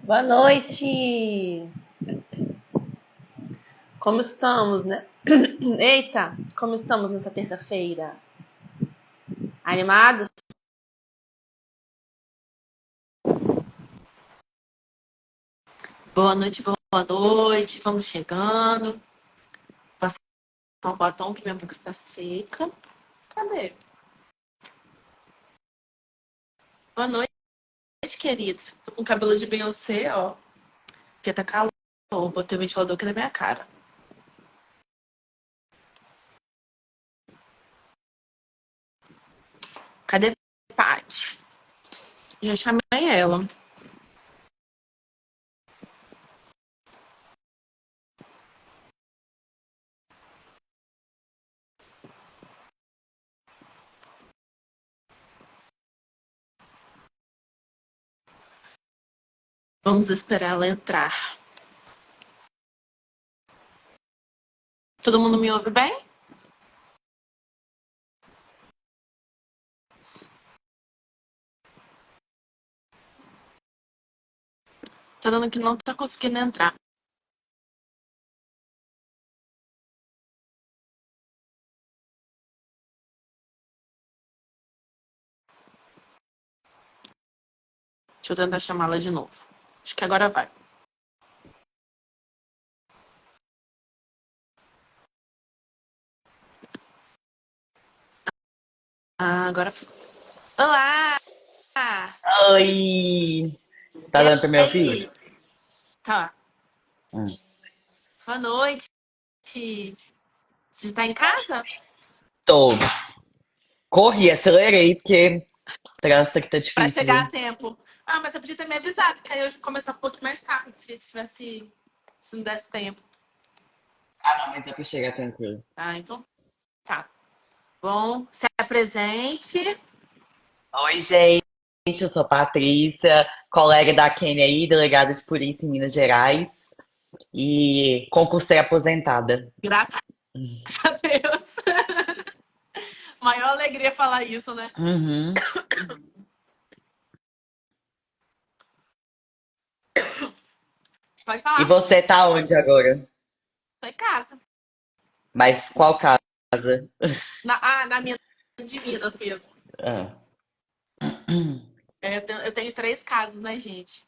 Boa noite! Como estamos, né? Eita, como estamos nessa terça-feira? Animados? Boa noite, boa noite. Vamos chegando. Passar um batom que minha boca está seca. Cadê? Boa noite, queridos. Tô com cabelo de Beyoncé, ó. Porque tá calor. Botei o ventilador aqui na minha cara. Cadê Paty? Já chamei ela. Vamos esperar ela entrar. Todo mundo me ouve bem? Tá dando que não tá conseguindo entrar. Deixa eu tentar chamá-la de novo. Acho que agora vai. Ah, agora foi. Olá! Oi! Tá E dando pra me ouvir? aí? Tá. Hum. Boa noite. Você tá em casa? Tô. Corri, acelerei, porque trânsito aqui tá Pra difícil, chegar a viu? tempo. Ah, mas você podia ter me avisado, que aí eu ia começar um pouquinho mais tarde, se tivesse. Se não desse tempo. Ah, não, mas é pra chegar tranquilo. Tá, então tá. Bom, se apresente. Oi, gente, eu sou Patrícia, colega da Kênia aí, delegada de polícia em Minas Gerais e concursei aposentada. Graças a Deus. Maior alegria falar isso, né? Uhum. Pode E falar. você tá onde agora? Tô em casa. Mas qual casa? Na minha de Minas mesmo. Ah. É, eu tenho três casas, né, gente?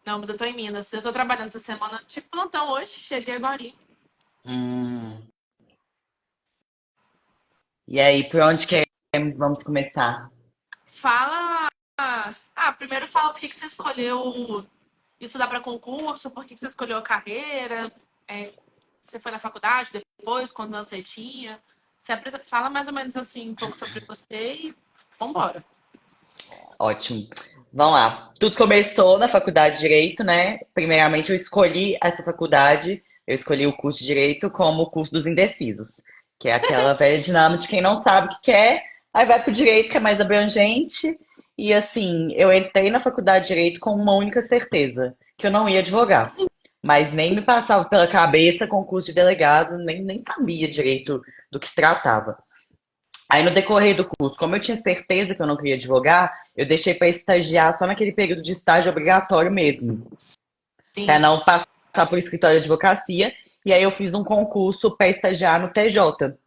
Não, mas eu tô em Minas. Eu tô trabalhando essa semana de plantão hoje. Cheguei agora. Hum. E aí, por onde queremos, vamos começar? Fala. Primeiro fala por que você escolheu estudar para concurso, por que você escolheu a carreira, você foi na faculdade depois, quantos anos você tinha. Fala mais ou menos assim um pouco sobre você e vambora. Ótimo. Vamos lá. Tudo começou na faculdade de Direito, né? Primeiramente, eu escolhi essa faculdade, eu escolhi o curso de Direito como o curso dos indecisos, que é aquela velha dinâmica de quem não sabe o que quer, aí vai pro Direito, que é mais abrangente. E assim, eu entrei na faculdade de Direito com uma única certeza, que eu não ia advogar. Mas nem me passava pela cabeça concurso de delegado, nem sabia direito do que se tratava. Aí no decorrer do curso, como eu tinha certeza que eu não queria advogar, eu deixei para estagiar só naquele período de estágio obrigatório mesmo, para Sim. não passar por escritório de advocacia. E aí eu fiz um concurso para estagiar no TJ.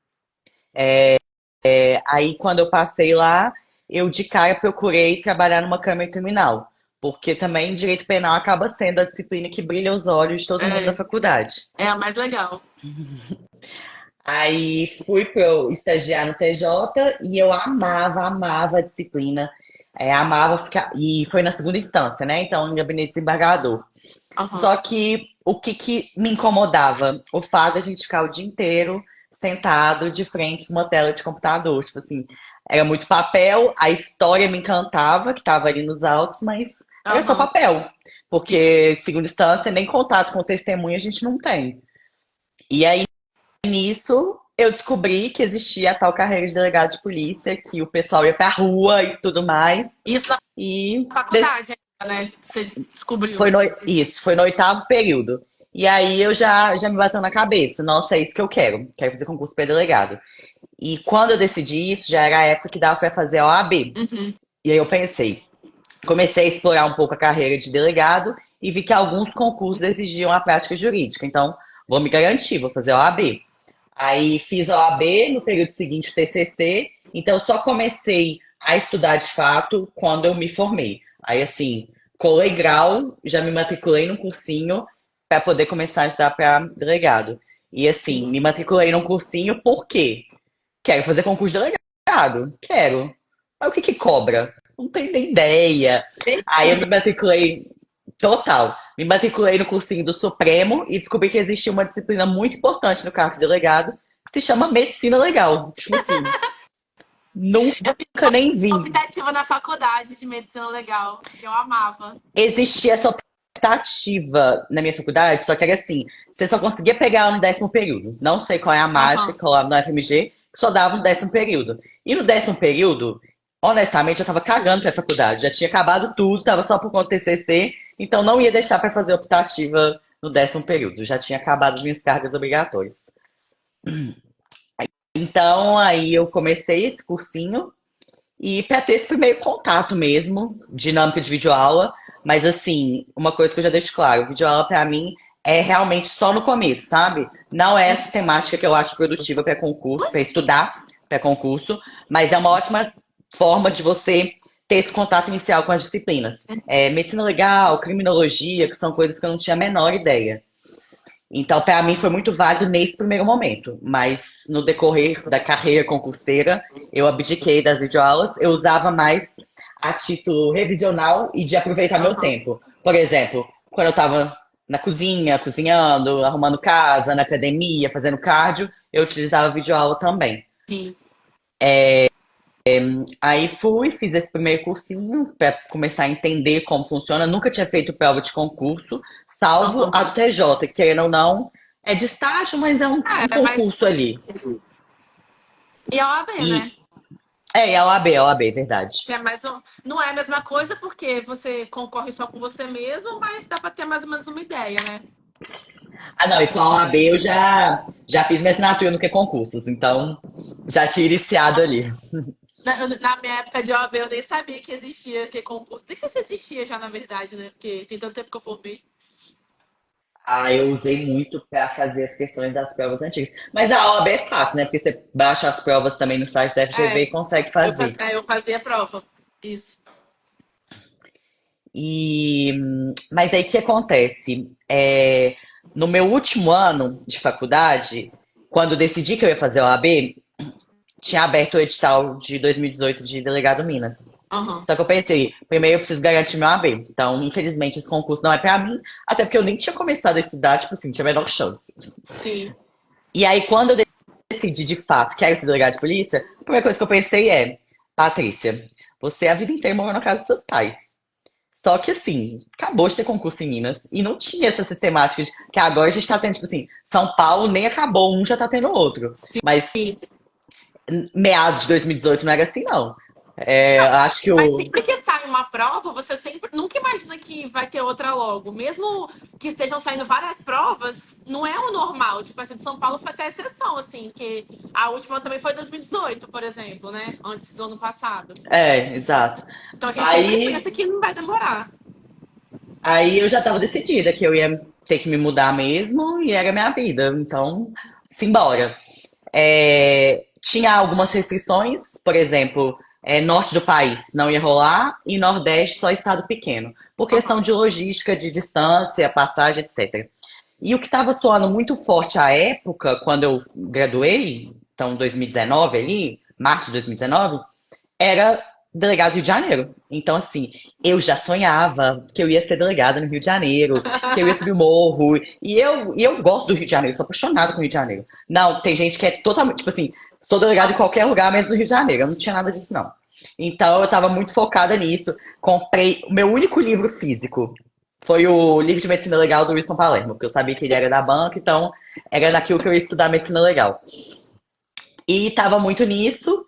Aí quando eu passei lá, eu de cara procurei trabalhar numa câmara criminal, porque também direito penal acaba sendo a disciplina que brilha os olhos de todo mundo da É, faculdade. é a mais legal. Aí fui para eu estagiar no TJ e eu amava a disciplina. Amava ficar. E foi na segunda instância, né? Então, no gabinete desembargador. Aham. Só que o que me incomodava? O fato de a gente ficar o dia inteiro sentado de frente com uma tela de computador. Tipo assim, era muito papel, a história me encantava, que estava ali nos autos, mas era só Aham. papel. Sim. Porque, segunda instância, nem contato com testemunha a gente não tem. E aí nisso, eu descobri que existia a tal carreira de delegado de polícia, que o pessoal ia pra rua e tudo mais. Isso na E faculdade, ainda, né? Que você descobriu. foi no oitavo período. E aí eu já me bateu na cabeça, nossa, é isso que eu quero. Quero fazer concurso para delegado. E quando eu decidi isso, já era a época que dava para fazer a OAB. Uhum. E aí eu pensei, comecei a explorar um pouco a carreira de delegado e vi que alguns concursos exigiam a prática jurídica. Então, vou me garantir, vou fazer a OAB. Aí fiz a OAB, no período seguinte o TCC, então eu só comecei a estudar de fato quando eu me formei. Aí, assim, colei grau, já me matriculei num cursinho para poder começar a estudar para delegado. E, assim, Sim. me matriculei num cursinho por quê? Quero fazer concurso de delegado? Quero. Mas o que que cobra? Não tenho nem ideia. Aí eu me matriculei, total, me matriculei no cursinho do Supremo e descobri que existia uma disciplina muito importante no cargo de delegado que se chama Medicina Legal. Tipo assim, Eu fiz nunca nem vi. optativa na faculdade de medicina legal, que eu amava. Existia essa optativa na minha faculdade, só que era assim, você só conseguia pegar no 10º período. Não sei qual é a mágica Aham. que rolava no FMG, que só dava no 10º período. E no 10º período, honestamente, eu tava cagando pra faculdade. Já tinha acabado tudo, tava só por conta do TCC, então não ia deixar pra fazer optativa no 10º período. Já tinha acabado as minhas cargas obrigatórias. Então, aí eu comecei esse cursinho e para ter esse primeiro contato mesmo, dinâmica de videoaula, mas assim, uma coisa que eu já deixo claro, videoaula para mim é realmente só no começo, sabe? Não é essa temática que eu acho produtiva para concurso, para estudar para concurso, mas é uma ótima forma de você ter esse contato inicial com as disciplinas. É, medicina legal, criminologia, que são coisas que eu não tinha a menor ideia. Então, para mim, foi muito válido nesse primeiro momento, mas no decorrer da carreira concurseira, eu abdiquei das videoaulas, eu usava mais a título revisional e de aproveitar meu Aham. tempo. Por exemplo, quando eu estava na cozinha, cozinhando, arrumando casa, na academia, fazendo cardio, eu utilizava a videoaula também. Sim. Aí fui, fiz esse primeiro cursinho para começar a entender como funciona. Nunca tinha feito prova de concurso, salvo Aham. a do TJ, que querendo ou não, é de estágio, mas é um É, mas. concurso ali. E a OAB, né? E é a OAB, verdade. Que é mais um... Não é a mesma coisa porque você concorre só com você mesmo, mas dá pra ter mais ou menos uma ideia, né? Ah, não, e com a OAB eu já fiz minha assinatura no que concursos, então já tinha iniciado ali. Na minha época de OAB eu nem sabia que existia que concurso. Nem sei se existia já, na verdade, né? Porque tem tanto tempo que eu formei. Ah, eu usei muito para fazer as questões das provas antigas. Mas a OAB é fácil, né? Porque você baixa as provas também no site da FGV É, e consegue fazer. eu fazia a prova. Isso. Mas aí o que acontece? No meu último ano de faculdade, quando eu decidi que eu ia fazer o AB, tinha aberto o edital de 2018 de Delegado Minas. Aham. Só que eu pensei, primeiro eu preciso garantir meu AB. Então, infelizmente, esse concurso não é pra mim, até porque eu nem tinha começado a estudar, tipo assim, tinha a menor chance. Sim. E aí, quando eu decidi de fato que era ser delegado de polícia, a primeira coisa que eu pensei é, Patrícia, você a vida inteira morou na casa dos seus pais. Só que assim, acabou de ter concurso em Minas e não tinha essa sistemática de que agora a gente tá tendo, tipo assim, São Paulo nem acabou, um já tá tendo outro. Mas Sim. meados de 2018 não era assim, não. Acho que Mas o. sempre que sai uma prova, você sempre nunca imagina que vai ter outra logo. Mesmo que estejam saindo várias provas, não é o normal. Tipo, essa de São Paulo foi até exceção, assim, que a última também foi 2018, por exemplo, né? Antes do ano passado. Exato. Então a gente sempre pensa Aí, que não vai demorar. aí eu já tava decidida que eu ia ter que me mudar mesmo e era a minha vida. Então, simbora. Tinha algumas restrições, por exemplo, norte do país não ia rolar e nordeste só estado pequeno, por questão Aham. de logística, de distância, passagem, etc. E o que estava soando muito forte à época, quando eu graduei, então 2019 ali, março de 2019, era delegado do Rio de Janeiro. Então, assim, eu já sonhava que eu ia ser delegada no Rio de Janeiro, que eu ia subir o morro. E eu gosto do Rio de Janeiro, sou apaixonada com o Rio de Janeiro. Não, tem gente que é totalmente, tipo assim, sou delegado em qualquer lugar menos no Rio de Janeiro. Eu não tinha nada disso, não. Então, eu tava muito focada nisso. Comprei o meu único livro físico. Foi o livro de medicina legal do Wilson Palermo, porque eu sabia que ele era da banca, então era naquilo que eu ia estudar medicina legal. E tava muito nisso,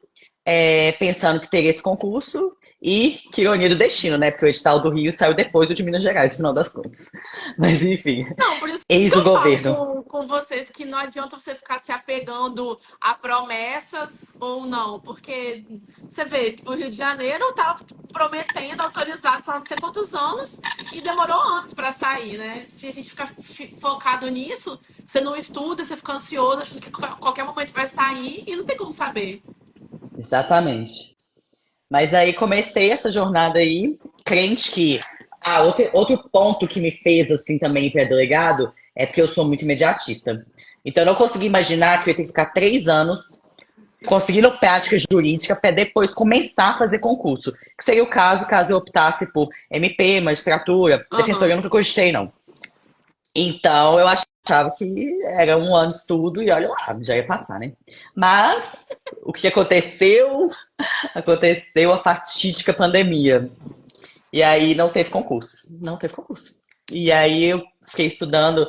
pensando que teria esse concurso. E que ironia do destino, né? Porque o edital do Rio saiu depois do de Minas Gerais, no final das contas. Mas enfim, Não, por isso que eis o eu falo governo. com vocês que não adianta você ficar se apegando a promessas ou não, porque você vê, tipo, o Rio de Janeiro tá prometendo autorizar só não sei quantos anos e demorou anos para sair, né? Se a gente ficar focado nisso, você não estuda, você fica ansioso, achando que qualquer momento vai sair e não tem como saber. Exatamente. Mas aí comecei essa jornada aí, crente que. Ah, outro ponto que me fez assim também ir para delegado é porque eu sou muito imediatista. Então eu não consegui imaginar que eu ia ter que ficar 3 anos conseguindo prática jurídica para depois começar a fazer concurso. Que seria o caso eu optasse por MP, magistratura. Defensoria eu Aham. nunca cogitei, não. Então eu achava que era um ano de estudo e olha lá, já ia passar, né? Mas o que aconteceu? Aconteceu a fatídica pandemia. E aí não teve concurso. Não teve concurso. E aí eu fiquei estudando.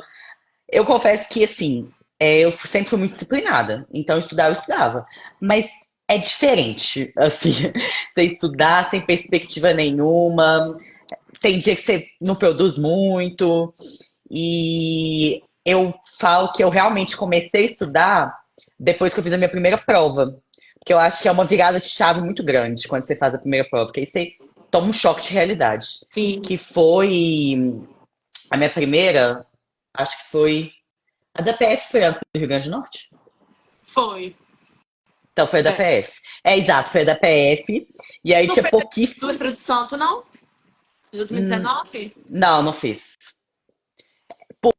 Eu confesso que, assim, eu sempre fui muito disciplinada. Então, estudar, eu estudava. Mas é diferente, assim, você estudar sem perspectiva nenhuma. Tem dia que você não produz muito. E eu falo que eu realmente comecei a estudar depois que eu fiz a minha primeira prova. Porque eu acho que é uma virada de chave muito grande quando você faz a primeira prova. Porque aí você toma um choque de realidade. Sim, Que foi a minha primeira, acho que foi a da PF, foi antes do Rio Grande do Norte. foi. Então foi a da É. PF. É exato, foi a da PF. E aí Não tinha fez do pouquíssimo. Espírito Santo, não? Em 2019? Não, não fiz.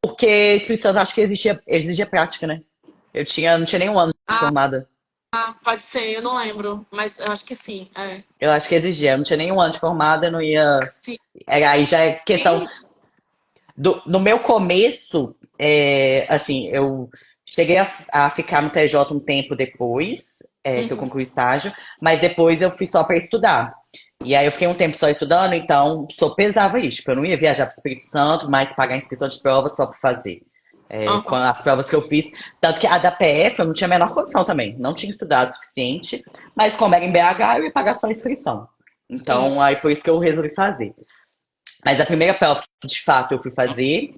Porque Espírito Santo acho que exigia prática, né? Não tinha nenhum ano de Ah, formada. pode ser, eu não lembro, mas eu acho que sim. É. Eu acho que exigia. Eu não tinha nenhum ano de formada, eu não ia. Sim. Aí já é questão. E, No meu começo, assim, eu cheguei a ficar no TJ um tempo depois, que eu uhum. concluí estágio, mas depois eu fui só para estudar. E aí eu fiquei um tempo só estudando, então só pesava isso. Tipo, eu não ia viajar para o Espírito Santo, mas pagar inscrição de prova só para fazer. Com Aham. as provas que eu fiz. Tanto que a da PF eu não tinha a menor condição também. Não tinha estudado o suficiente, mas como era em BH, eu ia pagar só a inscrição. Sim. Então, aí por isso que eu resolvi fazer. Mas a primeira prova que de fato eu fui fazer,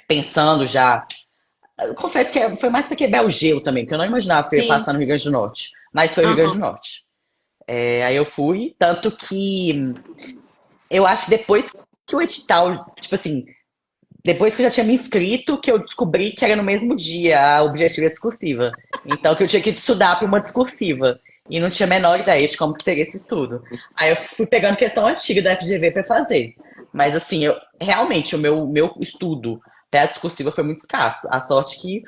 pensando já. Eu confesso que foi mais para quebrar o gelo também, porque eu não imaginava que eu ia Sim. passar no Rio Grande do Norte. Mas foi o Rio Grande do Aham. Norte. Aí eu fui, tanto que eu acho que depois que o edital, tipo assim, depois que eu já tinha me inscrito, que eu descobri que era no mesmo dia a objetiva discursiva. Então que eu tinha que estudar para uma discursiva. E não tinha a menor ideia de como que seria esse estudo. Aí eu fui pegando questão antiga da FGV para fazer. Mas assim, realmente o meu estudo para a discursiva foi muito escasso. A sorte que,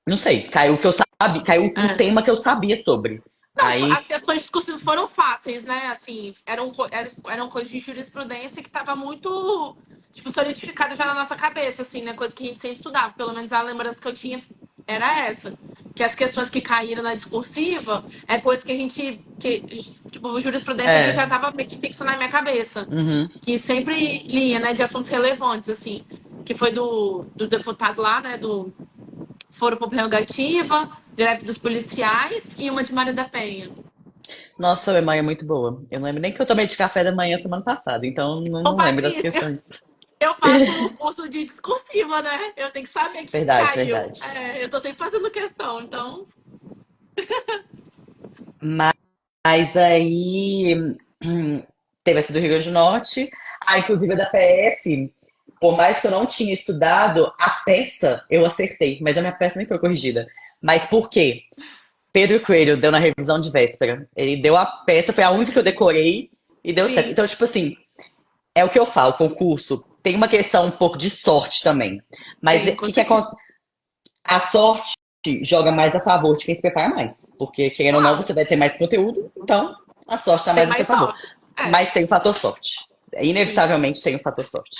não sei, caiu o que eu sabia, caiu um É. tema que eu sabia sobre. Não, tipo, Aí, as questões discursivas foram fáceis, né? Assim, eram coisas de jurisprudência que tava muito, tipo, solidificada já na nossa cabeça, assim, né? Coisa que a gente sempre estudava. Pelo menos a lembrança que eu tinha era essa. Que as questões que caíram na discursiva é coisa que a gente, tipo, jurisprudência ali já é, tava meio que fixa na minha cabeça. uhum. Que sempre lia, né, de assuntos relevantes, assim. Que foi do deputado lá, né, do Foro por Prerrogativa, greve dos policiais e uma de Maria da Penha. Nossa, a memória é muito boa. Eu não lembro nem que eu tomei de café da manhã semana passada, então não, Ô, não lembro das Patrícia, questões. eu faço o curso de discursiva, né? Eu tenho que saber o que Verdade, caiu. verdade. É, eu tô sempre fazendo questão, então. Mas aí teve essa do Rio Grande do Norte, inclusive a da PF, por mais que eu não tinha estudado, a peça eu acertei, mas a minha peça nem foi corrigida. Mas por quê? Pedro Coelho deu na revisão de véspera. Ele deu a peça, foi a única que eu decorei e deu certo. Sim, Então, tipo assim, é o que eu falo, concurso tem uma questão um pouco de sorte também. Mas tem, o com que certeza. a sorte joga mais a favor de quem se prepara mais. Porque, querendo ou não, Claro, você vai ter mais conteúdo, então a sorte está tem mais a seu mais favor. sorte. É, Mas tem o fator sorte. sim. Inevitavelmente tem o fator sorte.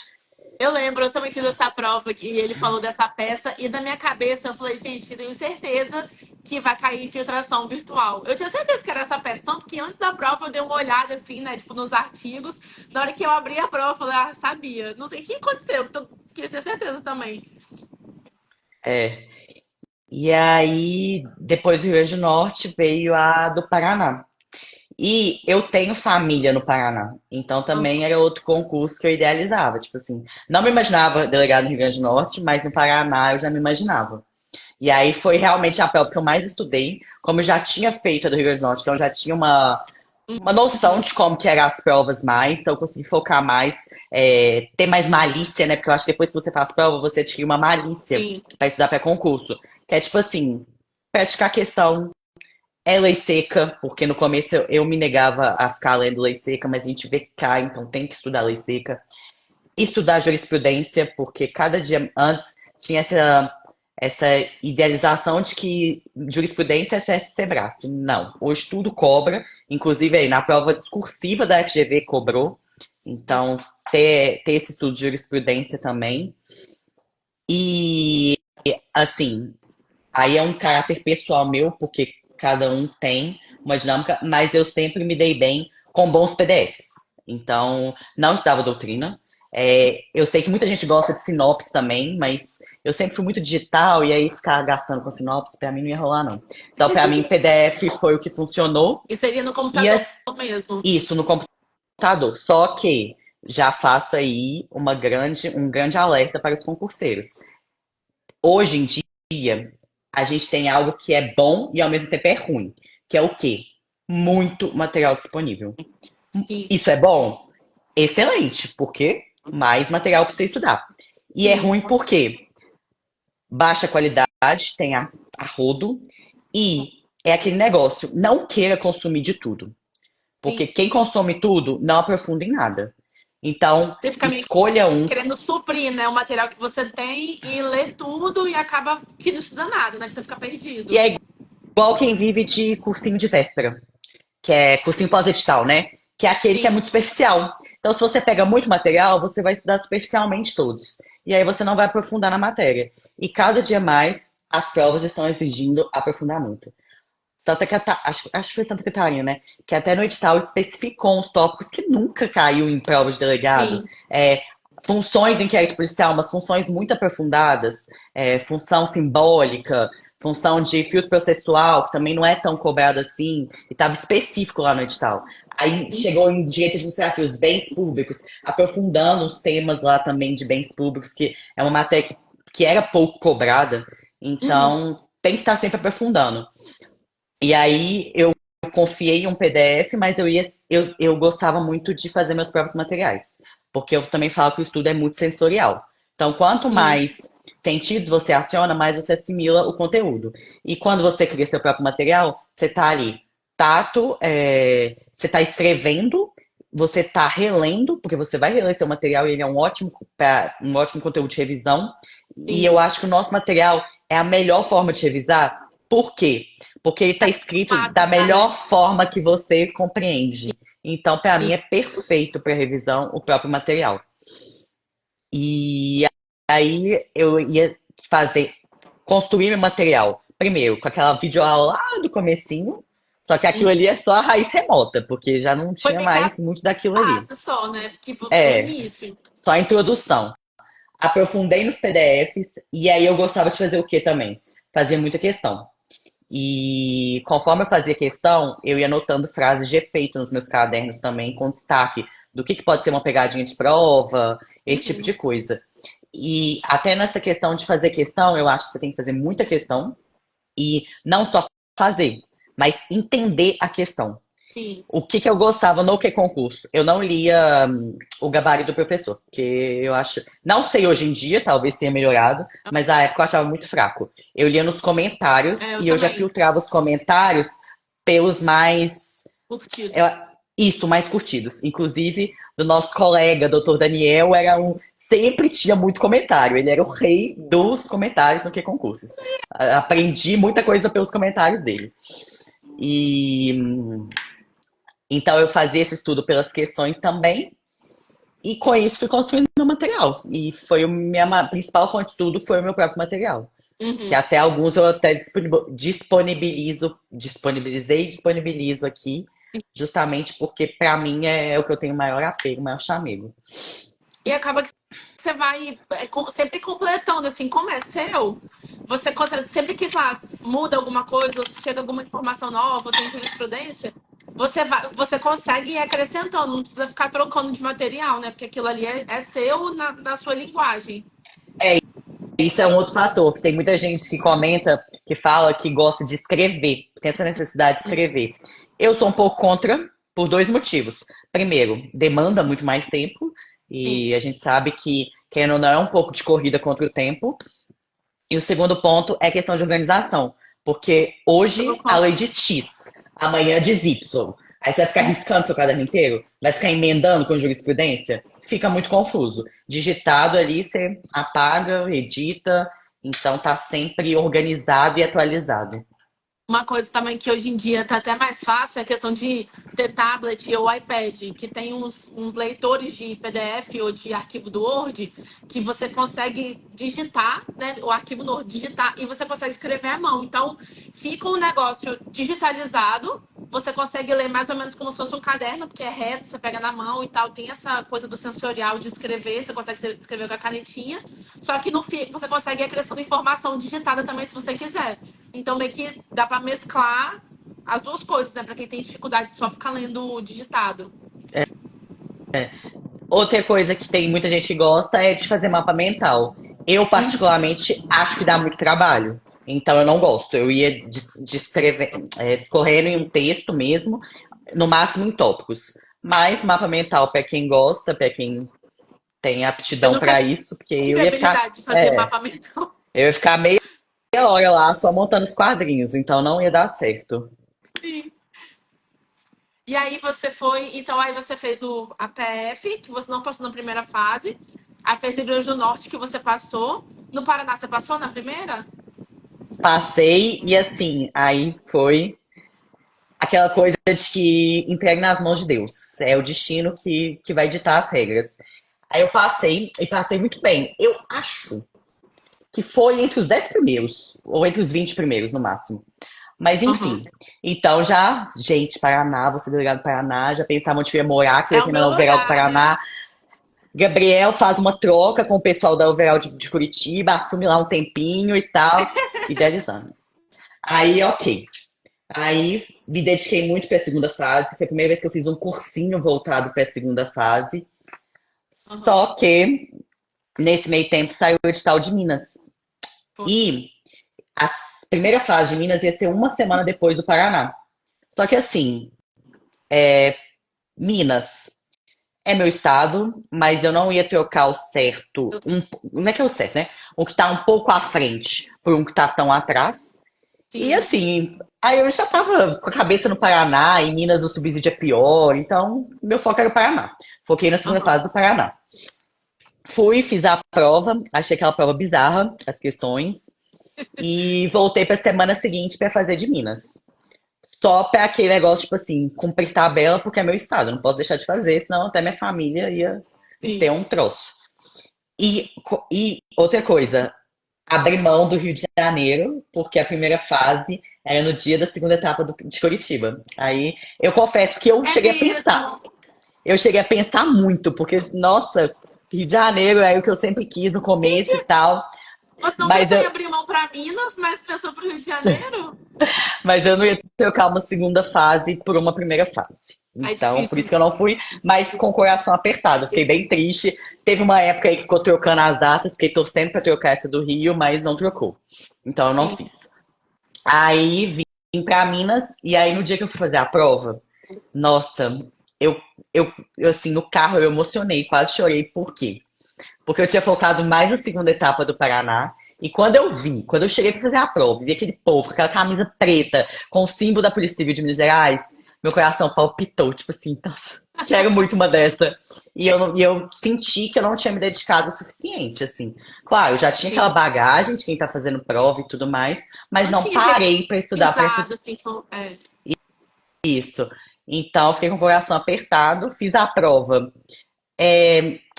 Eu lembro, eu também fiz essa prova que ele falou dessa peça e na minha cabeça eu falei, gente, tenho certeza que vai cair infiltração virtual. Eu tinha certeza que era essa peça, tanto que antes da prova eu dei uma olhada assim, né, tipo, nos artigos. Na hora que eu abri a prova, eu falei, sabia. Não sei o que aconteceu, que eu tinha certeza também. É. E aí, depois do Rio Grande do Norte, veio a do Paraná. E eu tenho família no Paraná, então também era outro concurso que eu idealizava. Tipo assim, não me imaginava delegado no Rio Grande do Norte, mas no Paraná eu já me imaginava. E aí foi realmente a prova que eu mais estudei. Como eu já tinha feito a do Rio Grande do Norte, então eu já tinha uma noção Uhum. de como que eram as provas mais, então eu consegui focar mais, ter mais malícia, né? Porque eu acho que depois que você faz prova, você adquire uma malícia Sim, para estudar para concurso. Que é tipo assim, praticar a questão é lei seca, porque no começo eu me negava a ficar lendo lei seca, mas a gente vê que cai, então tem que estudar lei seca. Estudar jurisprudência, porque cada dia antes tinha essa idealização de que jurisprudência é CS Sebrasp. Não, hoje tudo cobra, inclusive aí na prova discursiva da FGV cobrou, sim. então ter esse estudo de jurisprudência também. E assim, aí é um caráter pessoal meu, porque cada um tem uma dinâmica, mas eu sempre me dei bem com bons PDFs. Então, não estudava doutrina. Eu sei que muita gente gosta de sinopse também, mas eu sempre fui muito digital e aí ficar gastando com sinopse, pra mim não ia rolar, não. Então, pra mim, PDF foi o que funcionou. E seria no E computador mesmo. isso no computador. Só que já faço aí um grande alerta para os concurseiros. Hoje em dia, a gente tem algo que é bom e ao mesmo tempo é ruim, que é o quê? Muito material disponível. Sim, Isso é bom? Excelente, porque mais material para você estudar. E é sim, ruim porque baixa qualidade, tem a rodo, e é aquele negócio, não queira consumir de tudo. Porque sim. quem consome tudo não aprofunda em nada. Então, Você fica meio escolha um. querendo suprir, né, o material que você tem e ler tudo e acaba que não estuda nada, né? Que você fica E perdido. é igual quem vive de cursinho de véspera, que é cursinho pós-edital, né? Que é aquele que é Sim. muito superficial. Então, se você pega muito material, você vai estudar superficialmente todos. E aí você não vai aprofundar na matéria. E cada dia mais, as provas estão exigindo aprofundamento. Santa Catarina, acho que foi Santa Catarina, né? Que até no edital especificou uns tópicos que nunca caiu em provas de delegado. Sim. Funções do inquérito policial, umas funções muito aprofundadas, função simbólica, função de fio processual, que também não é tão cobrado assim, e estava específico lá no edital. Aí chegou em direitos administrativos, bens públicos, aprofundando os temas lá também de bens públicos, que é uma matéria que era pouco cobrada, Uhum. então tem que estar sempre aprofundando. E aí eu confiei em um PDF, mas eu gostava muito de fazer meus próprios materiais. Porque eu também falo que o estudo é muito sensorial. Então, quanto Sim. mais sentidos você aciona, mais você assimila o conteúdo. E quando você cria seu próprio material, você tá ali, tato, você tá escrevendo, você tá relendo, porque você vai reler seu material e ele é um ótimo conteúdo de revisão. E eu Sim. acho que o nosso material é a melhor forma de revisar. Por quê? Porque ele está escrito da Temática, né? melhor forma que você compreende. Então, para mim, Sim. é perfeito para revisão o próprio material. E aí eu ia fazer, construir meu material, primeiro, com aquela videoaula lá do comecinho, só que aquilo Uhum. ali é só a raiz remota, porque já não Foi tinha meio que a mais muito daquilo ali. base só, né? Porque o É, início. só a introdução. Aprofundei nos PDFs, e aí eu gostava de fazer o que também? Fazia muita questão. E conforme eu fazia questão, eu ia anotando frases de efeito nos meus cadernos também, com destaque do que pode ser uma pegadinha de prova, esse tipo de Uhum. coisa. E até nessa questão de fazer questão, eu acho que você tem que fazer muita questão e não só fazer, mas entender a questão. Sim. O que eu gostava no que concurso? Eu não lia o gabarito do professor, porque eu acho. Não sei hoje em dia, talvez tenha melhorado, mas na época eu achava muito fraco. Eu lia nos comentários É, eu e eu já também. filtrava os comentários pelos mais. eu- Curtidos. Isso, mais curtidos. Inclusive, do nosso colega, doutor Daniel, era um. Sempre tinha muito comentário. Ele era o rei dos comentários no que concursos. Aprendi muita coisa pelos comentários dele. E então eu fazia esse estudo pelas questões também, e com isso fui construindo meu material. E foi a minha principal fonte de estudo foi o meu próprio material. Que Uhum. até alguns eu até disponibilizei e disponibilizo aqui, justamente porque para mim é o que eu tenho maior apego, maior chamego. E acaba que você vai sempre completando, assim, como é seu, você consegue, sempre que lá muda alguma coisa, ou chega alguma informação nova, ou tem jurisprudência, você consegue ir acrescentando, não precisa ficar trocando de material, né? Porque aquilo ali é seu na sua linguagem. Isso é um outro fator, que tem muita gente que comenta, que fala que gosta de escrever, tem essa necessidade de escrever. Eu sou um pouco contra, por dois motivos. Primeiro, demanda muito mais tempo, Sim, e a gente sabe que, querendo ou não, é um pouco de corrida contra o tempo. E o segundo ponto é questão de organização. Porque eu hoje a lei concordo. diz X, amanhã diz Y. Aí você vai ficar riscando seu caderno inteiro? Vai ficar emendando com jurisprudência? Fica muito confuso. Digitado ali, você apaga, edita, então tá sempre organizado e atualizado. Uma coisa também que hoje em dia tá até mais fácil é a questão de ter tablet ou iPad, que tem uns leitores de PDF ou de arquivo do Word que você consegue digitar, né, o arquivo no Word, digitar e você consegue escrever à mão. Então, fica um negócio digitalizado, você consegue ler mais ou menos como se fosse um caderno, porque é reto, você pega na mão e tal, tem essa coisa do sensorial de escrever, você consegue escrever com a canetinha, só que no fim você consegue ir acrescentando informação digitada também se você quiser. Então, meio que dá pra mesclar as duas coisas, né? Pra quem tem dificuldade de só ficar lendo digitado. Outra coisa que tem muita gente que gosta é de fazer mapa mental. Eu, particularmente, acho que dá muito trabalho. Então, eu não gosto. Eu ia discorrendo em um texto mesmo, no máximo em tópicos. Mas mapa mental, para quem gosta, para quem tem Eu aptidão para nunca isso, porque tive habilidade de fazer mapa mental. eu ia ficar meia hora lá só montando os quadrinhos, então não ia dar certo. Sim. E aí você foi, então aí você fez a PF, que você não passou na primeira fase. Aí fez Rio Grande do Norte, que você passou. No Paraná, você passou na primeira? Passei e assim, aí foi aquela coisa de que entregue nas mãos de Deus. É o destino que vai ditar as regras. Aí eu passei e passei muito bem. Eu acho que foi entre os 10 primeiros, ou entre os 20 primeiros no máximo. Mas Uhum. enfim. Então já, gente, Paraná, você delegado do Paraná, já pensava onde eu ia morar, que eu É ia o terminar meu o Overall do lugar, né? Paraná. Gabriel faz uma troca com o pessoal da Overall de Curitiba, assume lá um tempinho e tal, idealizando. Aí, ok. Aí me dediquei muito para a segunda fase. Foi a primeira vez que eu fiz um cursinho voltado para a segunda fase. Uhum. Só que nesse meio tempo saiu o edital de Minas. Putz. E a primeira fase de Minas ia ser uma semana depois do Paraná. Só que assim, Minas é meu estado, mas eu não ia trocar o certo. Não é que é o certo, né? O que tá um pouco à frente por um que tá tão atrás. E Sim. assim, aí eu já tava com a cabeça no Paraná, em Minas o subsídio é pior, então meu foco era o Paraná. Foquei na segunda Uhum. fase do Paraná. Fui, fiz a prova, achei aquela prova bizarra, as questões, e voltei pra semana seguinte pra fazer de Minas. Só pra aquele negócio, tipo assim, cumprir tabela porque é meu estado, eu não posso deixar de fazer, senão até minha família ia ter Sim. um troço. E outra coisa, abri mão do Rio de Janeiro, porque a primeira fase era no dia da segunda etapa de Curitiba. Aí eu confesso que eu É cheguei a pensar. mesmo. Eu cheguei a pensar muito, porque, nossa, Rio de Janeiro é o que eu sempre quis no começo e tal. Você não Mas pensou em eu, abrir mão para Minas, mas pensou para o Rio de Janeiro? mas eu não ia trocar uma segunda fase por uma primeira fase. É Então, por isso difícil. que eu não fui, mas com o coração apertado. Eu fiquei bem triste. Teve uma época aí que ficou trocando as datas, fiquei torcendo pra trocar essa do Rio, mas não trocou. Então eu não Sim. fiz. Aí vim pra Minas, e aí no dia que eu fui fazer a prova, nossa, eu, eu assim, no carro eu emocionei, quase chorei. Por quê? Porque eu tinha focado mais na segunda etapa do Paraná. E quando eu cheguei pra fazer a prova, vi aquele povo com aquela camisa preta, com o símbolo da Polícia Civil de Minas Gerais, meu coração palpitou, tipo assim, nossa, quero muito uma dessa. E eu senti que eu não tinha me dedicado o suficiente, assim. Claro, eu já tinha aquela Sim. bagagem de quem tá fazendo prova e tudo mais, mas Não não tinha parei pra estudar pra essa revisado, assim, isso. Então, eu fiquei com o coração apertado, fiz a prova,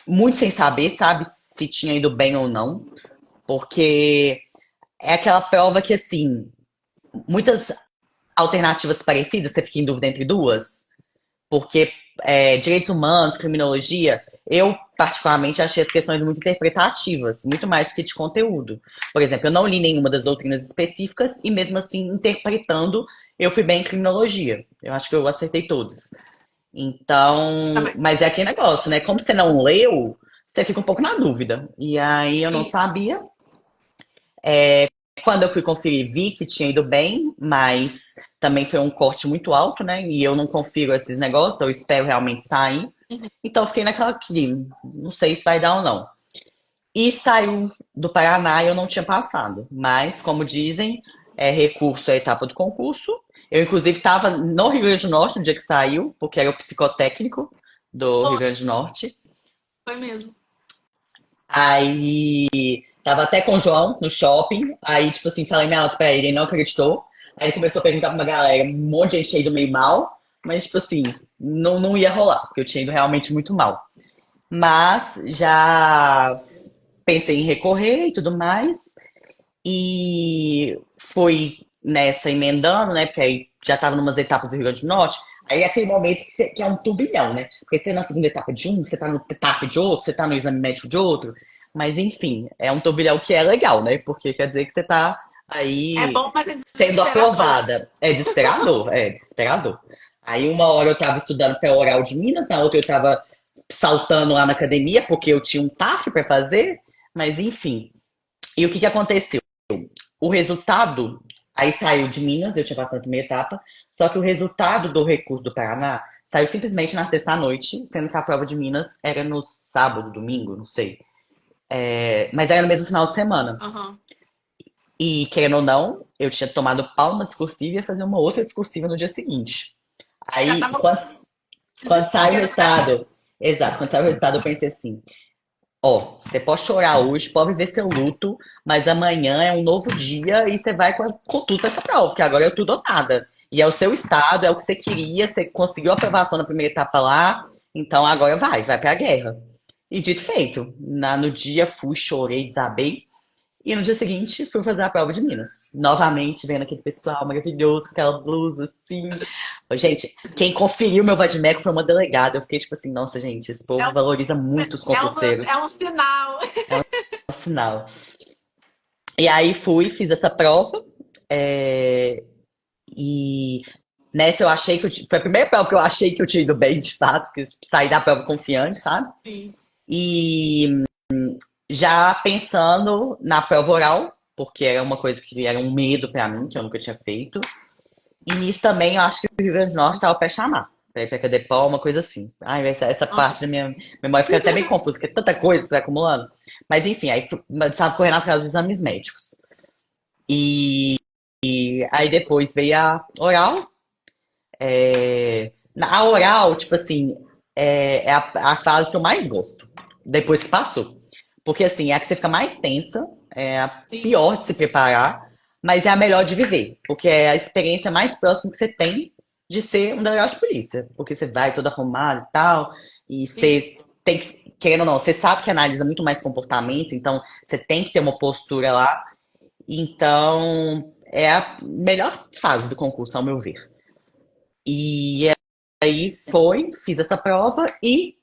muito sem saber, sabe, se tinha ido bem ou não. Porque é aquela prova que, assim, muitas alternativas parecidas, você fica em dúvida entre duas. Porque direitos humanos, criminologia, eu particularmente achei as questões muito interpretativas, muito mais do que de conteúdo. Por exemplo, eu não li nenhuma das doutrinas específicas e mesmo assim, interpretando, eu fui bem em criminologia. Eu acho que eu acertei todos. Então, Também. mas é aquele negócio, né? Como você não leu, você fica um pouco na dúvida. E aí eu não Sim. sabia. Quando eu fui conferir, vi que tinha ido bem, mas também foi um corte muito alto, né? E eu não confiro esses negócios, então eu espero realmente sair. Uhum. Então eu fiquei naquela que não sei se vai dar ou não. E saiu do Paraná e eu não tinha passado. Mas, como dizem, recurso é a etapa do concurso. Eu, inclusive, estava no Rio Grande do Norte no dia que saiu, porque era o psicotécnico do Rio Grande do Foi, Norte. foi mesmo. Aí tava até com o João no shopping. Aí, tipo assim, falei minha nota pra ele, ele não acreditou. Aí ele começou a perguntar pra uma galera, um monte de gente tinha ido meio mal. Mas, tipo assim, não ia rolar, porque eu tinha ido realmente muito mal. Mas já pensei em recorrer e tudo mais. E fui nessa emendando, né? Porque aí já tava numas etapas do Rio Grande do Norte. Aí é aquele momento que é um turbilhão, né? Porque você na segunda etapa de um, você tá no TAF de outro, você tá no exame médico de outro. Mas enfim, é um turbilhão que é legal, né? Porque quer dizer que você tá É aí bom, mas é sendo desesperador. aprovada. É desesperador, é desesperador. Aí uma hora eu tava estudando para oral de Minas, na outra eu tava saltando lá na academia, porque eu tinha um TAF para fazer. Mas enfim. E o que que aconteceu? O resultado, aí saiu de Minas, eu tinha passado a primeira etapa, só que o resultado do recurso do Paraná saiu simplesmente na sexta à noite, sendo que a prova de Minas era no sábado, domingo, não sei. Mas era no mesmo final de semana. Aham. E, querendo ou não, eu tinha tomado pau uma discursiva e ia fazer uma outra discursiva no dia seguinte. Já Aí, tava com quando sai o desespero, né? resultado, exato, quando sai o resultado, eu pensei assim: ó, você pode chorar hoje, pode viver seu luto, mas amanhã é um novo dia e você vai com tudo pra essa prova, porque agora é tudo ou nada. E é o seu estado, é o que você queria, você conseguiu a aprovação na primeira etapa lá, então agora vai pra guerra. E dito e feito, no dia fui, chorei, desabei, e no dia seguinte fui fazer a prova de Minas. Novamente vendo aquele pessoal maravilhoso, com aquela blusa assim. Ô, gente, quem conferiu meu vadimeco foi uma delegada. Eu fiquei tipo assim, nossa, gente, esse É povo um, valoriza muito os é concurseiros. um sinal. Final. E aí fui, fiz essa prova. é, e nessa eu achei que foi a primeira prova que eu achei que eu tinha ido bem, de fato, que saí da prova confiante, sabe? Sim, E já pensando na prova oral, porque era uma coisa que era um medo pra mim, que eu nunca tinha feito. E nisso também eu acho que o Rio Grande do Norte estava pra chamar. Pra ir pra Cadepol, uma coisa assim. Ai, essa parte da minha memória fica até meio confusa, porque é tanta coisa que vai acumulando. Mas enfim, aí estava correndo atrás dos exames médicos. E aí depois veio a oral. A oral, tipo assim, é a fase que eu mais gosto, depois que passou. Porque assim, é a que você fica mais tensa, é a sim, pior de se preparar, mas é a melhor de viver. Porque é a experiência mais próxima que você tem de ser um delegado de polícia. Porque você vai todo arrumado e tal, e sim. você tem que, querendo ou não, você sabe que analisa muito mais comportamento, então você tem que ter uma postura lá. Então, é a melhor fase do concurso, ao meu ver. E aí fiz essa prova e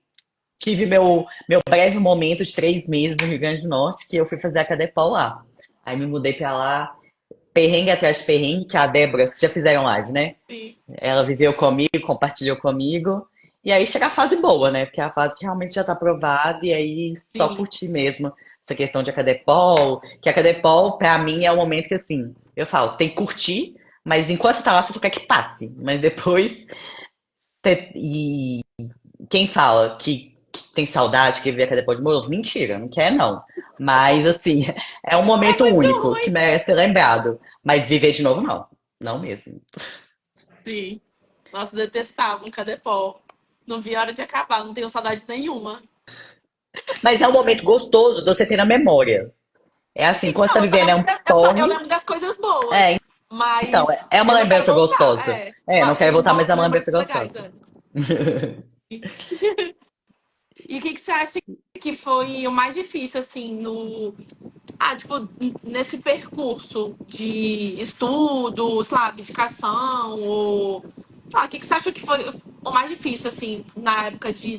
tive meu breve momento de 3 meses no Rio Grande do Norte, que eu fui fazer a Cadepol lá. Aí me mudei pra lá, perrengue atrás de perrengue, que a Débora, vocês já fizeram live, né? Sim, Ela viveu comigo, compartilhou comigo. E aí chega a fase boa, né? Porque é a fase que realmente já tá aprovada e aí só sim. curtir mesmo essa questão de Acadepol. Que a Acadepol, pra mim, é o momento que, assim, eu falo, tem que curtir, mas enquanto você tá lá, você não quer que passe. Mas depois, e quem fala que tem saudade, que vê a Acadepol de novo, mentira, não quer não. Mas, assim, é um É momento muito único que ruim. merece ser lembrado. Mas viver de novo, não. Não mesmo. Sim. Nossa, detestava um cadepó. Não vi a hora de acabar, não tenho saudade nenhuma. Mas é um momento gostoso de você ter na memória. É assim, quando você tá Então, vivendo é um eu porre. lembro das coisas boas, É, então, mas é uma eu não quero lembrança voltar. gostosa. É, não quero Eu voltar, não mas é uma lembrança lembranças legais gostosa. antes. E o que, que você acha que foi o mais difícil, assim, no. Ah, tipo, nesse percurso de estudo, sei lá, dedicação, ou Fala, o que você acha que foi o mais difícil, assim,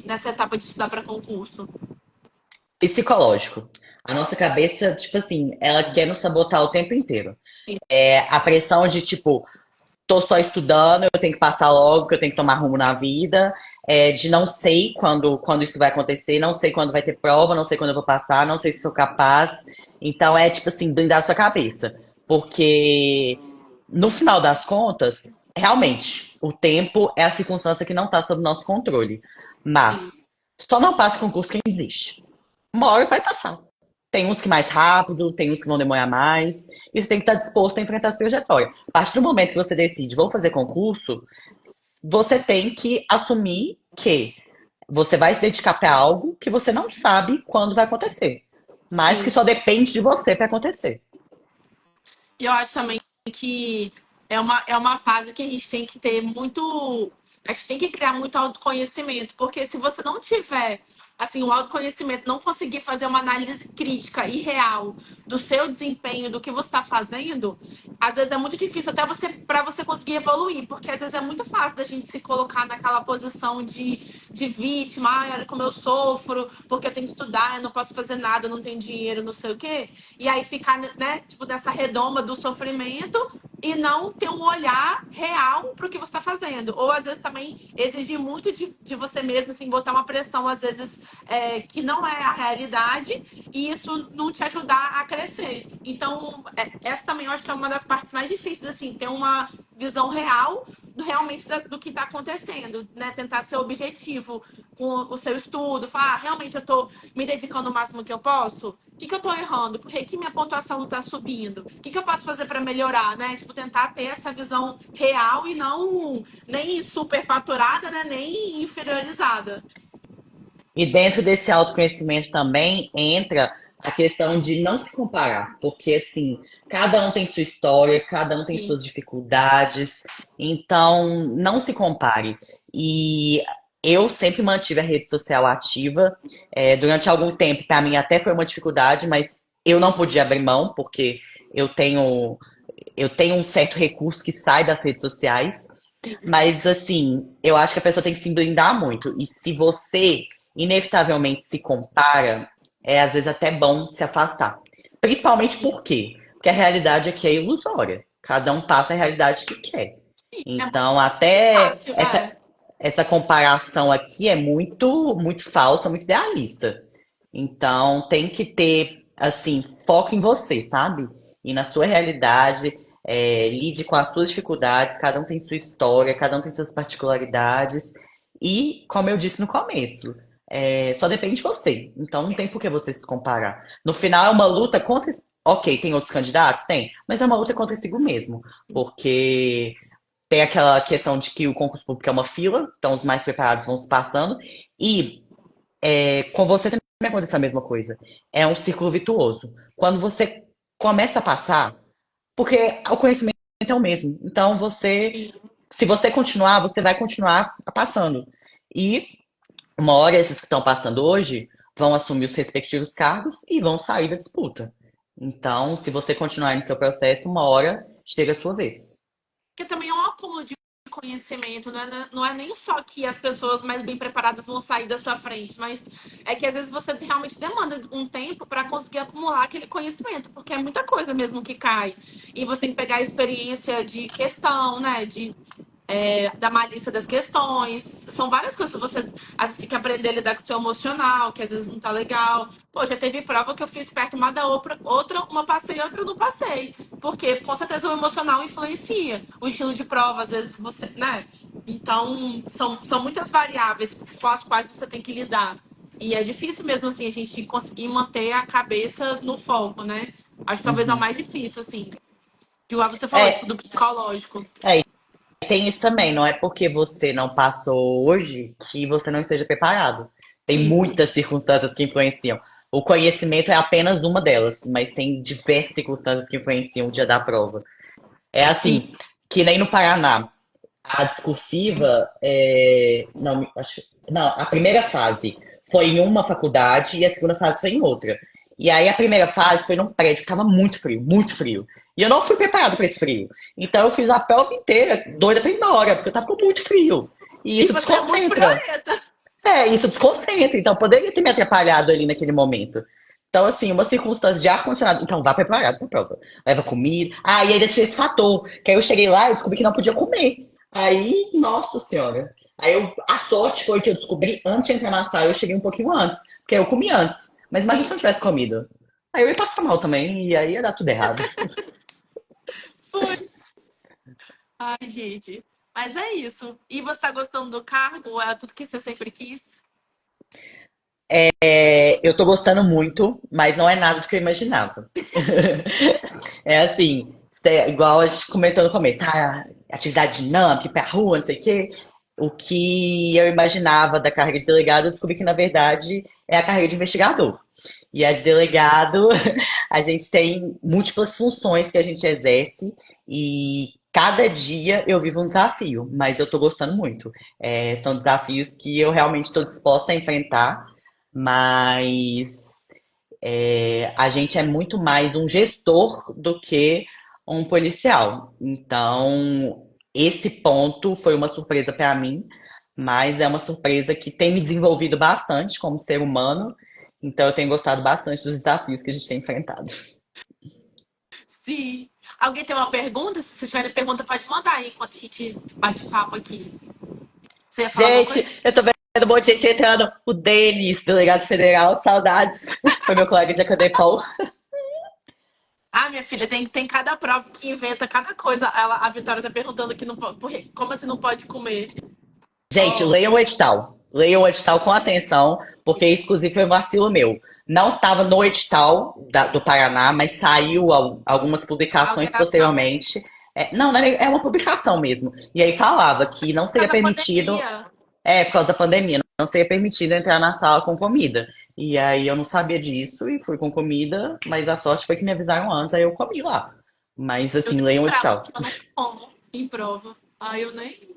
nessa etapa de estudar para concurso? Psicológico. A nossa cabeça, tipo assim, ela quer nos sabotar o tempo inteiro. É a pressão de, tipo, tô só estudando, eu tenho que passar logo, que eu tenho que tomar rumo na vida, de não sei quando isso vai acontecer, não sei quando vai ter prova, não sei quando eu vou passar, não sei se sou capaz. Então é tipo assim, blindar a sua cabeça. Porque no final das contas, realmente, o tempo é a circunstância que não está sob nosso controle. Sim, Mas só não passa concurso quem existe. Uma hora vai passar. Tem uns que mais rápido, tem uns que vão demorar mais. E você tem que estar disposto a enfrentar essa trajetória. A partir do momento que você decide, vou fazer concurso, você tem que assumir que você vai se dedicar para algo que você não sabe quando vai acontecer. Mas que sim. só depende de você para acontecer. E eu acho também que é uma fase que a gente tem que ter muito. A gente tem que criar muito autoconhecimento, porque se você não tiver assim, o autoconhecimento, não conseguir fazer uma análise crítica e real do seu desempenho, do que você está fazendo, às vezes é muito difícil até você para você conseguir evoluir, porque às vezes é muito fácil da gente se colocar naquela posição de vítima, ai, olha como eu sofro, porque eu tenho que estudar, eu não posso fazer nada, eu não tenho dinheiro, não sei o quê. E aí ficar, né, tipo, nessa redoma do sofrimento e não ter um olhar real para o que você está fazendo. Ou às vezes também exigir muito de você mesmo, assim, botar uma pressão, às vezes, que não é a realidade, e isso não te ajudar a crescer. Então, essa também eu acho que é uma das partes mais difíceis, assim, ter uma visão real realmente do que está acontecendo, né? Tentar ser objetivo com o seu estudo, falar, realmente eu estou me dedicando o máximo que eu posso? O que eu estou errando? Por que minha pontuação não está subindo? O que eu posso fazer para melhorar, né? Tipo, tentar ter essa visão real e não nem superfaturada, né? Nem inferiorizada. E dentro desse autoconhecimento também entra a questão de não se comparar, porque assim, cada um tem sua história, cada um tem Sim. suas dificuldades, então não se compare. E eu sempre mantive a rede social ativa, durante algum tempo, para mim até foi uma dificuldade, mas eu não podia abrir mão, porque eu tenho, eu tenho um certo recurso que sai das redes sociais. Mas assim, eu acho que a pessoa tem que se blindar muito. E se você inevitavelmente se compara, é às vezes até bom se afastar. Principalmente por quê? Porque a realidade aqui é ilusória. Cada um passa a realidade que quer. É Então, muito até fácil, essa comparação aqui é muito falsa, muito idealista. Então, tem que ter, assim, foco em você, sabe? E na sua realidade, lide com as suas dificuldades, cada um tem sua história, cada um tem suas particularidades. E, como eu disse no começo, só depende de você. Então, não tem por que você se comparar. No final, é uma luta contra. Ok, tem outros candidatos? Tem, mas é uma luta contra si mesmo. Porque tem aquela questão de que o concurso público é uma fila, então os mais preparados vão se passando. E com você também acontece a mesma coisa. É um círculo virtuoso. Quando você começa a passar, porque o conhecimento é o mesmo. Então se você continuar, você vai continuar passando. E uma hora esses que estão passando hoje vão assumir os respectivos cargos e vão sair da disputa. Então, se você continuar no seu processo, uma hora chega a sua vez. porque também é um acúmulo de conhecimento, não é nem só que as pessoas mais bem preparadas vão sair da sua frente, mas é que às vezes você realmente demanda um tempo para conseguir acumular aquele conhecimento, porque é muita coisa mesmo que cai. E você tem que pegar a experiência de questão, né? Da malícia das questões. São várias coisas que você às vezes tem que aprender a lidar com o seu emocional, que às vezes não tá legal. Pô, já teve prova que eu fiz perto uma da outra, uma passei, outra não passei. Porque com certeza o emocional influencia. O estilo de prova, às vezes você, né? Então, são muitas variáveis com as quais você tem que lidar. E é difícil mesmo assim a gente conseguir manter a cabeça no foco, né? Acho que talvez é o Uhum. mais difícil, assim. Igual você falou, tipo, É, do psicológico. tem isso também, não é porque você não passou hoje que você não esteja preparado. Tem Sim. muitas circunstâncias que influenciam. O conhecimento é apenas uma delas, mas tem diversas circunstâncias que influenciam o dia da prova. É Sim. assim, que nem no Paraná. A discursiva, não, não, a primeira fase foi em uma faculdade e a segunda fase foi em outra. E aí a primeira fase foi num prédio que tava muito frio, muito frio. E eu não fui preparado para esse frio. Então eu fiz a prova inteira doida pra ir embora, porque eu tava com muito frio. E E isso você é muito desconcentra. friorenta. Isso desconcentra. Então poderia ter me atrapalhado ali naquele momento. Então, assim, uma circunstância de ar-condicionado. Então, vá preparado pra prova. Leva comida. Ah, e ainda tinha esse fator. Que aí eu cheguei lá e descobri que não podia comer. Aí, nossa senhora. A sorte foi que eu descobri antes de entrar na sala, eu cheguei um pouquinho antes. Porque eu comi antes. Mas imagina se eu não tivesse comido. Aí eu ia passar mal também, e aí ia dar tudo errado. Foi. Ai, gente. Mas é isso. E você tá gostando do cargo? É tudo que você sempre quis? Eu tô gostando muito, mas não é nada do que eu imaginava. É assim, igual a gente comentou no começo, atividade dinâmica, ir pra rua, não sei o quê. O que eu imaginava da carreira de delegado, eu descobri que, na verdade, é a carreira de investigador. E a de delegado, a gente tem múltiplas funções que a gente exerce e cada dia eu vivo um desafio, mas eu tô gostando muito. São desafios que eu realmente estou disposta a enfrentar, mas a gente é muito mais um gestor do que um policial. Então, esse ponto foi uma surpresa para mim, mas é uma surpresa que tem me desenvolvido bastante como ser humano. Então, eu tenho gostado bastante dos desafios que a gente tem enfrentado. Sim. Alguém tem uma pergunta? Se vocês tiverem pergunta, pode mandar aí enquanto a gente bate papo aqui. Você ia falar alguma Gente, coisa? eu tô vendo um monte de gente entrando. O Denis, delegado federal, saudades. Foi meu colega de academia. Ah, minha filha, tem cada prova que inventa cada coisa. A Vitória tá perguntando que não pode. Como assim não pode comer? Gente, Oh, leiam o edital. Leiam o edital com atenção, porque isso, inclusive, foi um vacilo meu. Não estava no edital do Paraná, mas saiu algumas publicações alteração. posteriormente. Não, é uma publicação mesmo. E aí falava que não Por seria causa da permitido, pandemia. por causa da pandemia, não seria permitido entrar na sala com comida. E aí eu não sabia disso e fui com comida, mas a sorte foi que me avisaram antes, aí eu comi lá. Mas Eu assim, nem leiam o lembrava, edital. porque eu não como em prova. Ah, eu nem.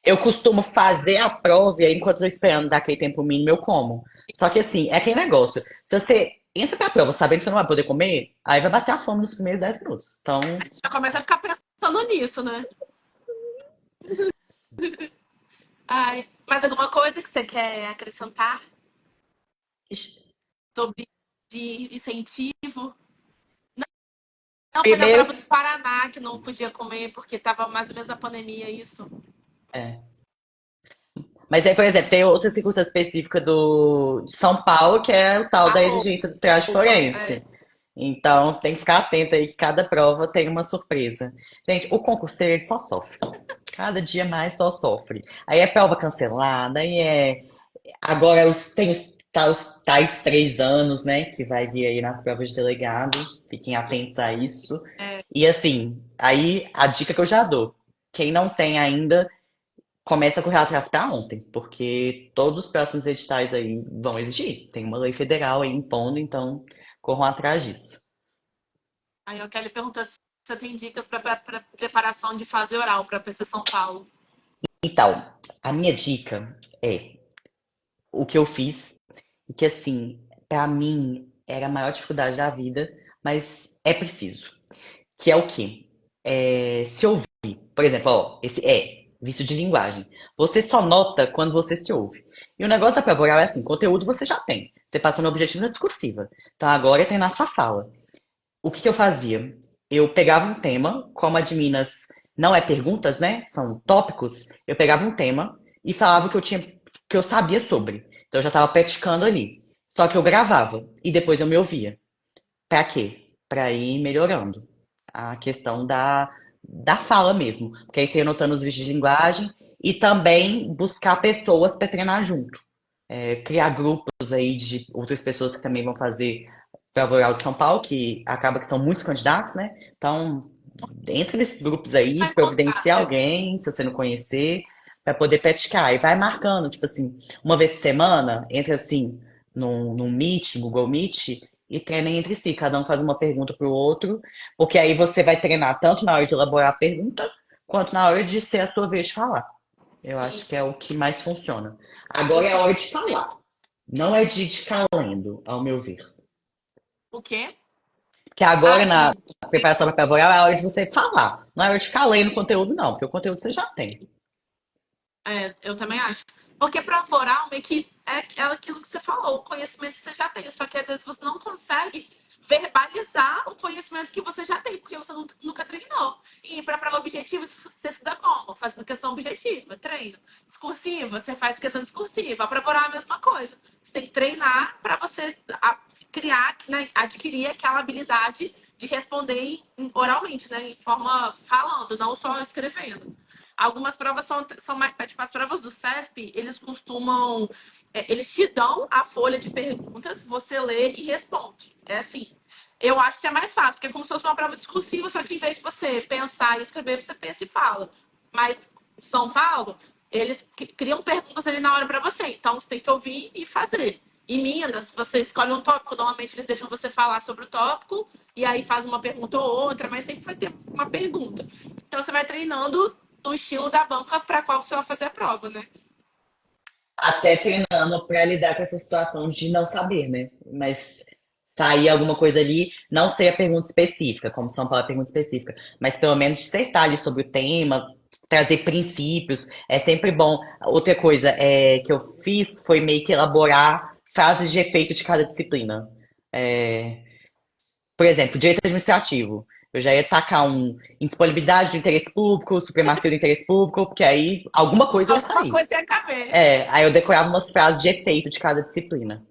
Eu costumo fazer a prova e aí, enquanto eu tô esperando dar aquele tempo mínimo, eu como. Só que assim, é aquele negócio. Se você entra pra prova sabendo que você não vai poder comer, aí vai bater a fome nos primeiros 10 minutos. Então, Aí você já começa a ficar pensando nisso, né? Ai, mais alguma coisa que você quer acrescentar ixi, sobre de incentivo? Não, foi da prova do primeiros. Paraná que não podia comer porque tava mais ou menos na pandemia isso. É. Mas aí, por exemplo, tem outra circunstância específica de São Paulo, que é o tal A da exigência do traje roupa, é. forense. Então, tem que ficar atento aí que cada prova tem uma surpresa. Gente, o concurseiro ele só sofre. Cada dia mais só sofre. Aí é prova cancelada, aí agora tem os tais 3 anos, né? Que vai vir aí nas provas de delegado. Fiquem atentos a isso. É. E assim, aí a dica que eu já dou. Quem não tem ainda, começa a correr atrás pra ontem. Porque todos os próximos editais aí vão exigir. Tem uma lei federal aí impondo, então corram atrás disso. Aí a Kelly perguntou se você tem dicas para preparação de fase oral para PC São Paulo. Então, a minha dica é o que eu fiz e que assim, pra mim era a maior dificuldade da vida, mas é preciso. Que é o quê? Se ouvir. Por exemplo, ó, esse vício de linguagem. Você só nota quando você se ouve. E o negócio da prova oral é assim, conteúdo você já tem. Você passa no objetivo na discursiva. Então agora é treinar sua fala. O que que eu fazia? Eu pegava um tema, como a de Minas não é perguntas, né? São tópicos. Eu pegava um tema e falava o que eu sabia sobre. Então eu já estava praticando ali. Só que eu gravava e depois eu me ouvia. Pra quê? Pra ir melhorando a questão da fala mesmo. Porque aí você ia anotando os vídeos de linguagem e também buscar pessoas para treinar junto. Criar grupos aí de outras pessoas que também vão fazer prova oral de São Paulo, que acaba que são muitos candidatos, né? Então, entra nesses grupos aí, Vai contar. providencia alguém, se você não conhecer, para poder praticar. E vai marcando, tipo assim, uma vez por semana, entra assim, num Meet, Google Meet, e treinem entre si. Cada um faz uma pergunta pro outro, porque aí você vai treinar tanto na hora de elaborar a pergunta, quanto na hora de ser a sua vez de falar. Eu acho que é o que mais funciona. Agora é a hora de falar. Não é de ficar lendo, ao meu ver. O quê? Porque agora Ah, na preparação para prova oral é a hora de você falar. Não é hora de ficar lendo conteúdo, não, porque o conteúdo você já tem. eu também acho. Porque prova oral meio que é aquilo que você falou, o conhecimento que você já tem. Só que às vezes você não consegue verbalizar o conhecimento que você já tem, porque você nunca treinou. E para prova objetiva, você estuda como? Fazendo questão objetiva, treino. Discursiva, você faz questão discursiva. A prova oral é a mesma coisa. Você tem que treinar para você criar, né, adquirir aquela habilidade de responder oralmente, né, em forma falando, não só escrevendo. Algumas provas são mais. Tipo, as provas do CESP, eles costumam. Eles te dão a folha de perguntas, você lê e responde. É assim. Eu acho que é mais fácil, porque é como se fosse uma prova discursiva, só que em vez de você pensar e escrever, você pensa e fala. Mas São Paulo, eles criam perguntas ali na hora para você. Então você tem que ouvir e fazer. Em Minas, você escolhe um tópico, normalmente eles deixam você falar sobre o tópico, e aí faz uma pergunta ou outra, mas sempre vai ter uma pergunta. Então você vai treinando no estilo da banca para qual você vai fazer a prova, né? Até treinando para lidar com essa situação de não saber, né? Mas sair alguma coisa ali, não sei a pergunta específica, como São Paulo é a pergunta específica, mas pelo menos dissertar ali sobre o tema, trazer princípios, é sempre bom. Outra coisa que eu fiz foi meio que elaborar frases de efeito de cada disciplina. É, por exemplo, direito administrativo. Eu já ia tacar um indisponibilidade do interesse público, supremacia do interesse público, porque aí alguma coisa ia Alguma sair. coisa ia caber. Aí eu decorava umas frases de efeito de cada disciplina.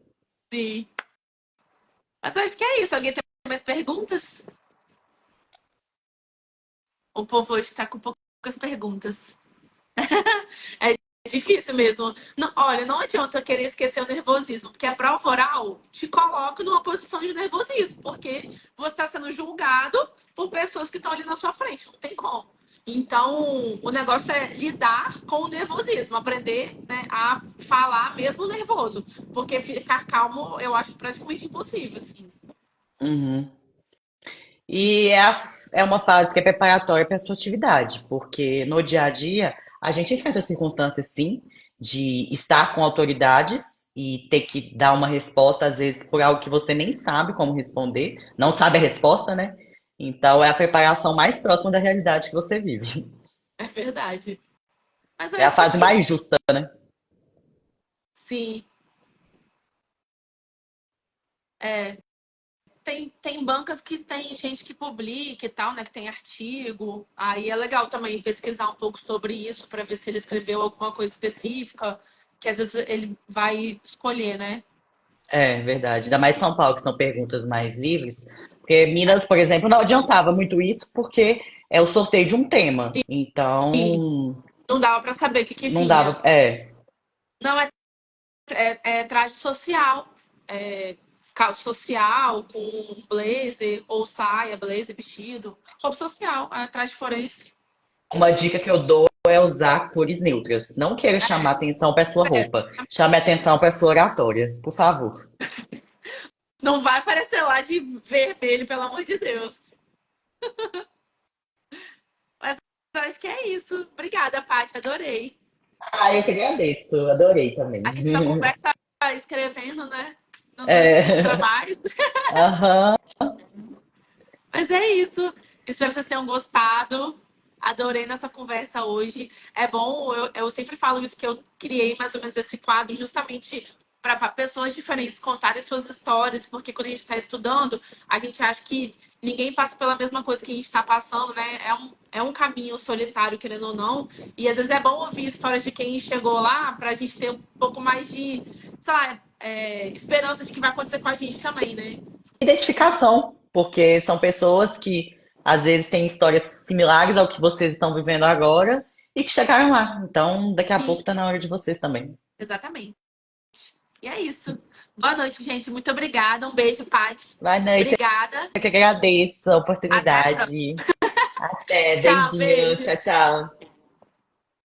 Sim. Mas acho que é isso. Alguém tem mais perguntas? O povo hoje está com poucas perguntas. É difícil mesmo. Não, olha, não adianta querer esquecer o nervosismo, porque a prova oral te coloca numa posição de nervosismo, porque você está sendo julgado por pessoas que estão ali na sua frente, não tem como. Então, o negócio é lidar com o nervosismo, aprender, né, a falar mesmo nervoso, porque ficar calmo eu acho praticamente impossível, assim. Uhum. E é uma fase que é preparatória para a sua atividade, porque no dia a dia a gente enfrenta circunstâncias, sim, de estar com autoridades e ter que dar uma resposta, às vezes, por algo que você nem sabe como responder, não sabe a resposta, né? Então é a preparação mais próxima da realidade que você vive. É verdade. Mas eu É a acho que fase é mais isso. justa. Sim. É, tem bancas que tem gente que publica e tal, né? Que tem artigo. Aí é legal também pesquisar um pouco sobre isso para ver se ele escreveu alguma coisa específica, que às vezes ele vai escolher, né? É verdade. Ainda mais São Paulo, que são perguntas mais livres. Porque Minas, por exemplo, não adiantava muito isso, porque é o sorteio de um tema. E Então, não dava para saber o que não vinha. dava. É. Não, é traje social. É, calça social com blazer ou saia, blazer, vestido. Roupa social, traje forense. Uma dica que eu dou é usar cores neutras. Não queira chamar atenção para sua roupa. Chame atenção para sua oratória, por favor. Não vai aparecer lá de vermelho, pelo amor de Deus. Mas eu acho que é isso. Obrigada, Paty. Adorei. Ah, eu que agradeço. Adorei também. A gente só conversa escrevendo, né? Não se encontra É. mais. Aham. Mas é isso. Espero que vocês tenham gostado. Adorei nossa conversa hoje. É bom, eu sempre falo isso, que eu criei mais ou menos esse quadro justamente para pessoas diferentes contarem suas histórias, porque quando a gente está estudando, a gente acha que ninguém passa pela mesma coisa que a gente está passando, né? É um caminho solitário, querendo ou não. E às vezes é bom ouvir histórias de quem chegou lá para a gente ter um pouco mais de, sei lá, esperança de que vai acontecer com a gente também, né? Identificação, porque são pessoas que às vezes têm histórias similares ao que vocês estão vivendo agora e que chegaram lá. Então, daqui a pouco Sim, tá na hora de vocês também. exatamente. E é isso. Boa noite, gente. Muito obrigada. Um beijo, Paty. Boa noite, Obrigada. eu que agradeço a Até a próxima. oportunidade. Até, Tchau, beijinho, beijo. tchau, tchau.